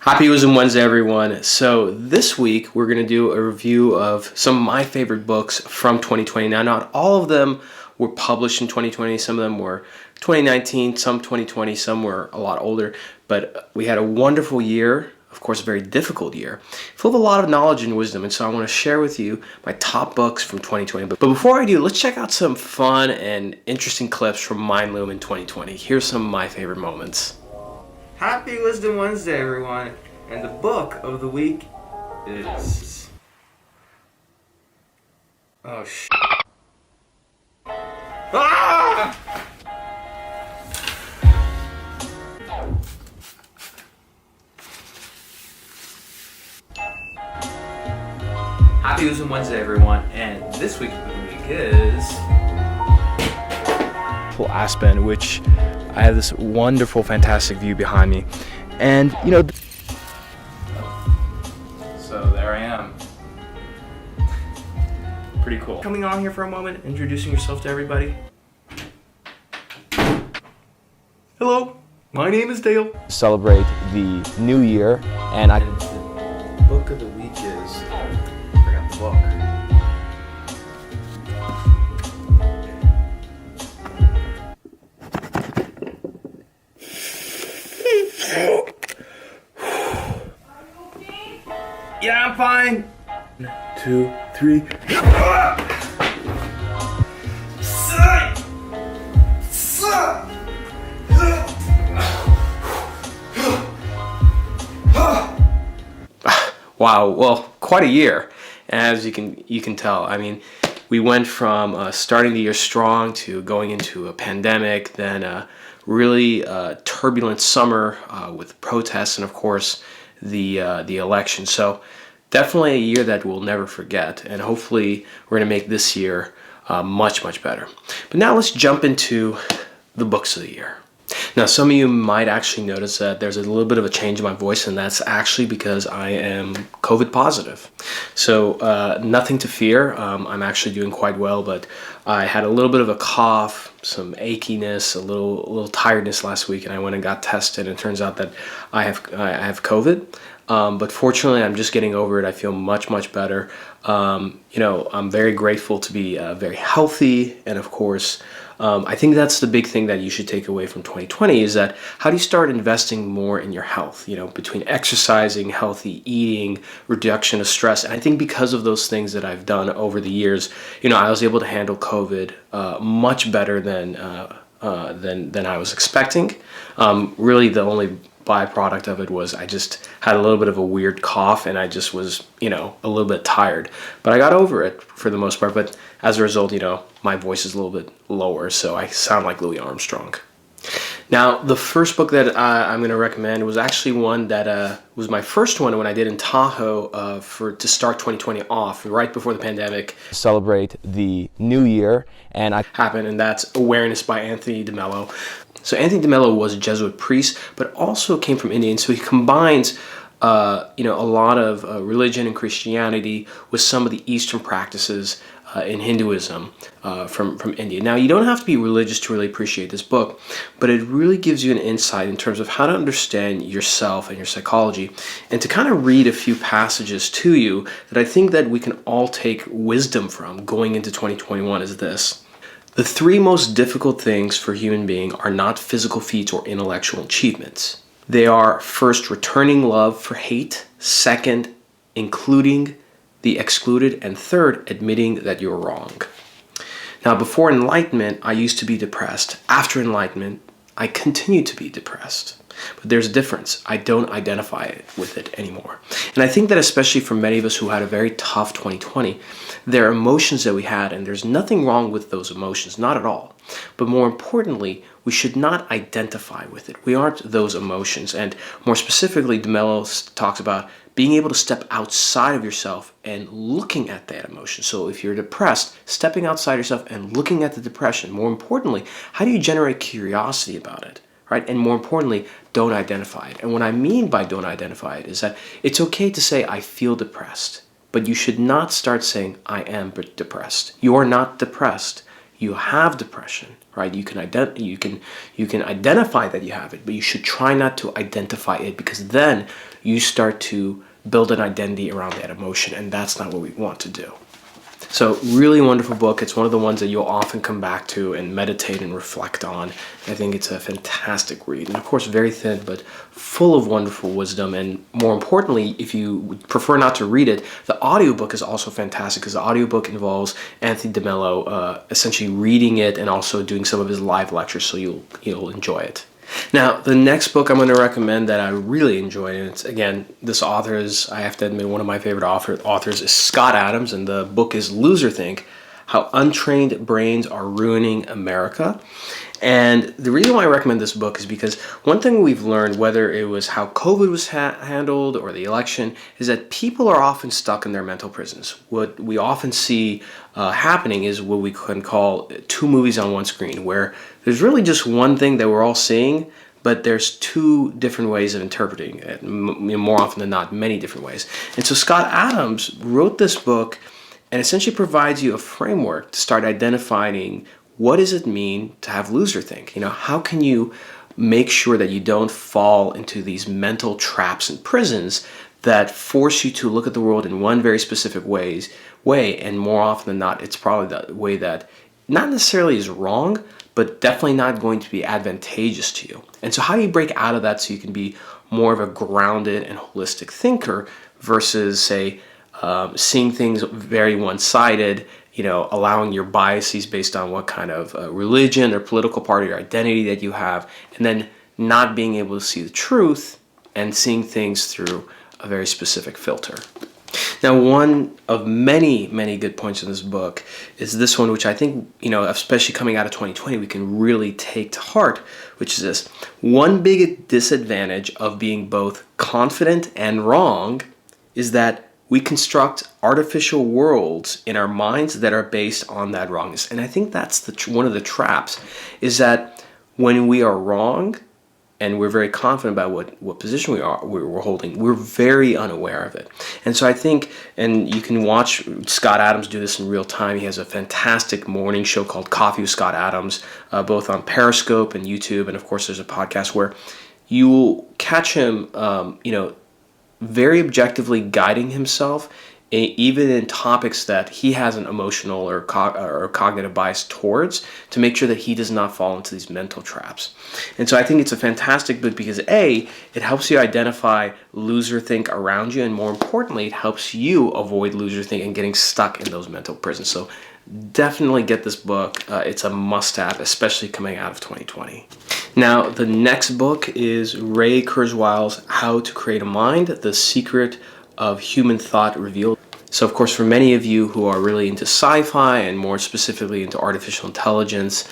Happy Wisdom Wednesday, everyone. So this week we're going to do a review of some of my favorite books from 2020. Now, not all of them were published in 2020. Some of them were 2019, some 2020, some were a lot older. But we had a wonderful year, of course, a very difficult year, full of a lot of knowledge and wisdom. And so I want to share with you my top books from 2020. But before I do, let's check out some fun and interesting clips from Mindloom in 2020. Here's some of my favorite moments. Happy Wisdom Wednesday, everyone. And the book of the week is... Oh, Ah! Happy Wisdom Wednesday, everyone. And this week of the week is... Aspen, which I have this wonderful, fantastic view behind me. And, you know... So there I am. Pretty cool. Coming on here for a moment, introducing yourself to everybody. Hello, my name is Dale. Celebrate the new year, and The book of the week is... I forgot the book. Yeah, I'm fine. 1, 2, 3. Wow, well, quite a year, as you can tell. I mean, we went from starting the year strong to going into a pandemic, then a really turbulent summer with protests, and of course the election. So definitely a year that we'll never forget, and hopefully we're going to make this year much better. But now let's jump into the books of the year. Now, some of you might actually notice that there's a little bit of a change in my voice, and that's actually because I am COVID positive. So nothing to fear. I'm actually doing quite well, but I had a little bit of a cough, some achiness, a little tiredness last week, and I went and got tested, and it turns out that I have COVID. But fortunately, I'm just getting over it. I feel much better. I'm very grateful to be very healthy, and of course, I think that's the big thing that you should take away from 2020 is that how do you start investing more in your health, between exercising, healthy eating, reduction of stress. And I think because of those things that I've done over the years, I was able to handle COVID much better than I was expecting. Really, the only byproduct of it was I just had a little bit of a weird cough, and I just was, a little bit tired. But I got over it for the most part. But as a result, my voice is a little bit lower, so I sound like Louis Armstrong. Now, the first book that I'm going to recommend was actually one that was my first one when I did in Tahoe to start 2020 off, right before the pandemic. Celebrate the new year, and happened, and that's Awareness by Anthony DeMello. So Anthony DeMello was a Jesuit priest, but also came from India, and so he combines a lot of religion and Christianity with some of the Eastern practices in Hinduism from India. Now, you don't have to be religious to really appreciate this book, but it really gives you an insight in terms of how to understand yourself and your psychology, and to kind of read a few passages to you that I think that we can all take wisdom from going into 2021 is this. The 3 most difficult things for a human being are not physical feats or intellectual achievements. They are, first, returning love for hate, second, including the excluded, and third, admitting that you're wrong. Now, before enlightenment, I used to be depressed. After enlightenment, I continue to be depressed. But there's a difference. I don't identify with it anymore. And I think that especially for many of us who had a very tough 2020, there are emotions that we had, and there's nothing wrong with those emotions, not at all. But more importantly, we should not identify with it. We aren't those emotions. And more specifically, DeMello talks about being able to step outside of yourself and looking at that emotion. So if you're depressed, stepping outside yourself and looking at the depression. More importantly, how do you generate curiosity about it? Right? And more importantly, don't identify it. And what I mean by don't identify it is that it's okay to say, I feel depressed, but you should not start saying, I am depressed. You are not depressed. you have depression, right? You can identify that you have it, but you should try not to identify it, because then you start to build an identity around that emotion, and that's not what we want to do. So really wonderful book. It's one of the ones that you'll often come back to and meditate and reflect on. I think it's a fantastic read. And of course, very thin, but full of wonderful wisdom. And more importantly, if you prefer not to read it, the audiobook is also fantastic, because the audiobook involves Anthony DeMello essentially reading it and also doing some of his live lectures, so you'll enjoy it. Now, the next book I'm going to recommend that I really enjoyed, and it's, again, this author is, I have to admit, one of my favorite authors is Scott Adams, and the book is Loserthink: How Untrained Brains Are Ruining America. And the reason why I recommend this book is because one thing we've learned, whether it was how COVID was handled or the election, is that people are often stuck in their mental prisons. What we often see happening is what we can call two movies on one screen, where there's really just one thing that we're all seeing, but there's two different ways of interpreting it, more often than not, many different ways. And so Scott Adams wrote this book and essentially provides you a framework to start identifying what does it mean to have loserthink. How can you make sure that you don't fall into these mental traps and prisons that force you to look at the world in one very specific way, and more often than not, it's probably the way that not necessarily is wrong, but definitely not going to be advantageous to you. And so how do you break out of that so you can be more of a grounded and holistic thinker versus, say, seeing things very one-sided, allowing your biases based on what kind of religion or political party or identity that you have, and then not being able to see the truth and seeing things through a very specific filter. Now, one of many, many good points in this book is this one, which I think, especially coming out of 2020, we can really take to heart, which is this: one big disadvantage of being both confident and wrong is that we construct artificial worlds in our minds that are based on that wrongness. And I think that's one of the traps, is that when we are wrong and we're very confident about what position we're holding, we're very unaware of it. And so I think, and you can watch Scott Adams do this in real time. He has a fantastic morning show called Coffee with Scott Adams, both on Periscope and YouTube. And of course, there's a podcast where you will catch him, very objectively guiding himself, even in topics that he has an emotional or cognitive bias towards, to make sure that he does not fall into these mental traps. And so I think it's a fantastic book because A, it helps you identify loserthink around you, and more importantly, it helps you avoid loserthink and getting stuck in those mental prisons. So definitely get this book. It's a must-have, especially coming out of 2020. Now, the next book is Ray Kurzweil's How to Create a Mind: The Secret of Human Thought Revealed. So, of course, for many of you who are really into sci-fi and more specifically into artificial intelligence,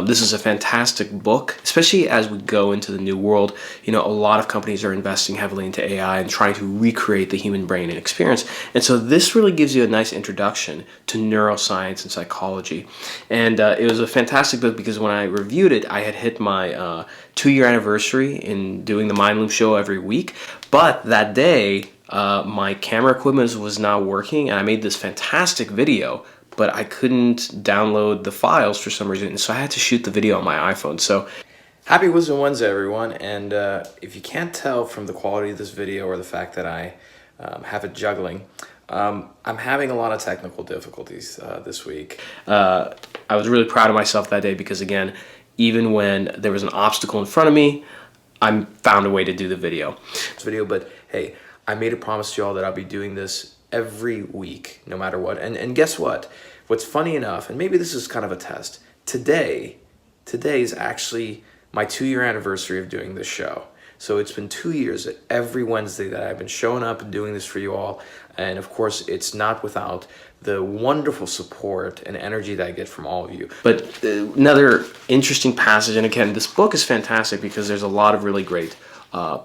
this is a fantastic book, especially as we go into the new world. A lot of companies are investing heavily into AI and trying to recreate the human brain and experience. And so this really gives you a nice introduction to neuroscience and psychology. And it was a fantastic book because when I reviewed it, I had hit my 2-year anniversary in doing the Mind Loop show every week. But that day, my camera equipment was not working, and I made this fantastic video, but I couldn't download the files for some reason, so I had to shoot the video on my iPhone. So happy Wisdom Wednesday, everyone. And if you can't tell from the quality of this video or the fact that I have it juggling, I'm having a lot of technical difficulties this week. I was really proud of myself that day because, again, even when there was an obstacle in front of me, I found a way to do the video. But hey, I made a promise to y'all that I'll be doing this every week, no matter what. And guess what? What's funny enough, and maybe this is kind of a test, today is actually my 2-year anniversary of doing this show. So it's been 2 years every Wednesday that I've been showing up and doing this for you all. And of course, it's not without the wonderful support and energy that I get from all of you. But another interesting passage, and again, this book is fantastic because there's a lot of really great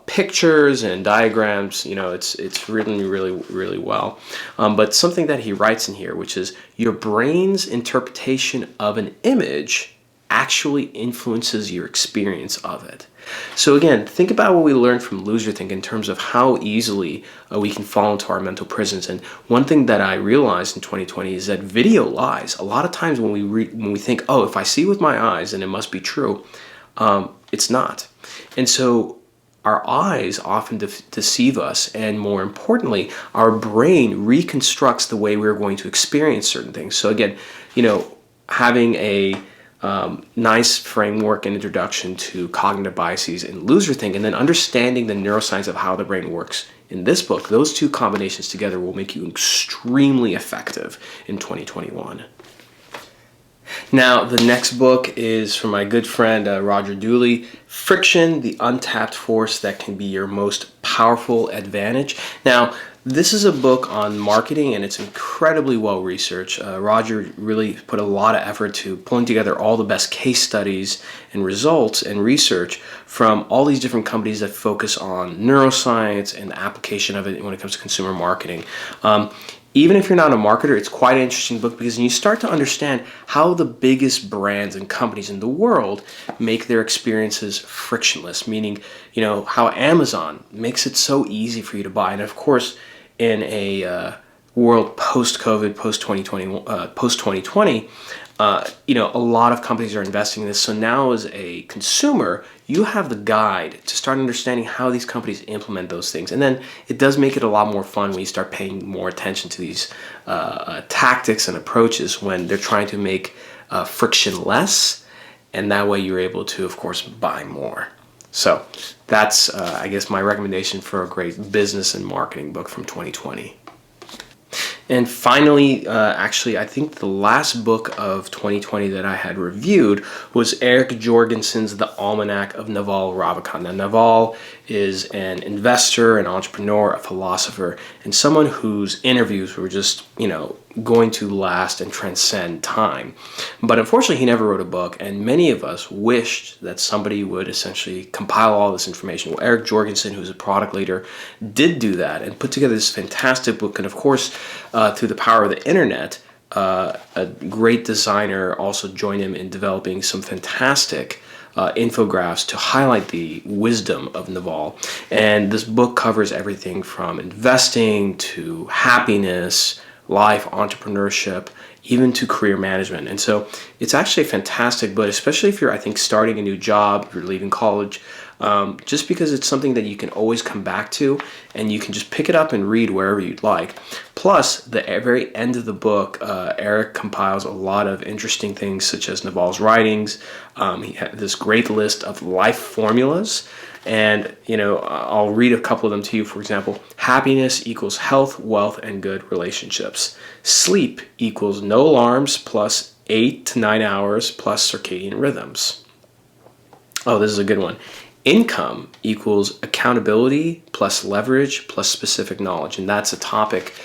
pictures and diagrams. It's written really well. But something that he writes in here, which is your brain's interpretation of an image actually influences your experience of it. So again, think about what we learned from Loserthink in terms of how easily we can fall into our mental prisons. And one thing that I realized in 2020 is that video lies. A lot of times when we think, oh, if I see with my eyes, then it must be true, it's not. And so our eyes often deceive us, and more importantly, our brain reconstructs the way we're going to experience certain things. So again, having a nice framework and introduction to cognitive biases in Loserthink, and then understanding the neuroscience of how the brain works in this book, those two combinations together will make you extremely effective in 2021. Now, the next book is from my good friend Roger Dooley, Friction, the Untapped Force That Can Be Your Most Powerful Advantage. Now, this is a book on marketing, and it's incredibly well researched. Roger really put a lot of effort to pulling together all the best case studies and results and research from all these different companies that focus on neuroscience and the application of it when it comes to consumer marketing. Even if you're not a marketer, it's quite an interesting book because you start to understand how the biggest brands and companies in the world make their experiences frictionless, meaning, how Amazon makes it so easy for you to buy. And of course, in a world post-COVID, post-2020, a lot of companies are investing in this. So now as a consumer, you have the guide to start understanding how these companies implement those things. And then it does make it a lot more fun when you start paying more attention to these tactics and approaches when they're trying to make friction less. And that way you're able to, of course, buy more. So that's, I guess, my recommendation for a great business and marketing book from 2020. And finally, actually, I think the last book of 2020 that I had reviewed was Eric Jorgensen's The Almanac of Naval Ravikant. Now, Naval is an investor, an entrepreneur, a philosopher, and someone whose interviews were just, going to last and transcend time. But unfortunately, he never wrote a book, and many of us wished that somebody would essentially compile all this information. Well, Eric Jorgensen, who's a product leader, did do that and put together this fantastic book. And of course, through the power of the internet, a great designer also joined him in developing some fantastic infographics to highlight the wisdom of Naval. And this book covers everything from investing to happiness, life, entrepreneurship, even to career management. And so it's actually a fantastic book, especially if you're, I think, starting a new job, you're leaving college, just because it's something that you can always come back to and you can just pick it up and read wherever you'd like. Plus, the very end of the book, Eric compiles a lot of interesting things such as Naval's writings. He had this great list of life formulas. And, I'll read a couple of them to you. For example, happiness equals health, wealth, and good relationships. Sleep equals no alarms plus 8 to 9 hours plus circadian rhythms. Oh, this is a good one. Income equals accountability plus leverage plus specific knowledge. And that's a topic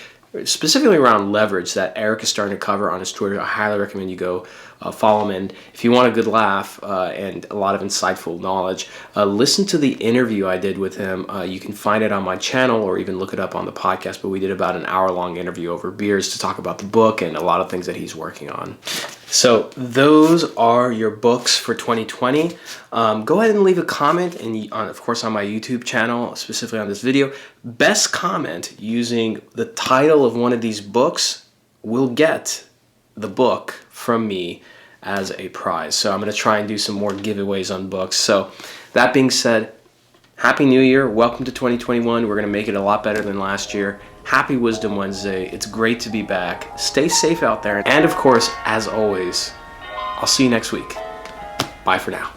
specifically around leverage that Eric is starting to cover on his Twitter. I highly recommend you go follow him. And if you want a good laugh and a lot of insightful knowledge, listen to the interview I did with him. You can find it on my channel or even look it up on the podcast. But we did about an hour-long interview over beers to talk about the book and a lot of things that he's working on. So those are your books for 2020. Go ahead and leave a comment, and of course on my YouTube channel, specifically on this video. Best comment using the title of one of these books will get the book from me as a prize. So I'm going to try and do some more giveaways on books. So that being said, Happy New Year. Welcome to 2021. We're going to make it a lot better than last year. Happy Wisdom Wednesday. It's great to be back. Stay safe out there. And of course, as always, I'll see you next week. Bye for now.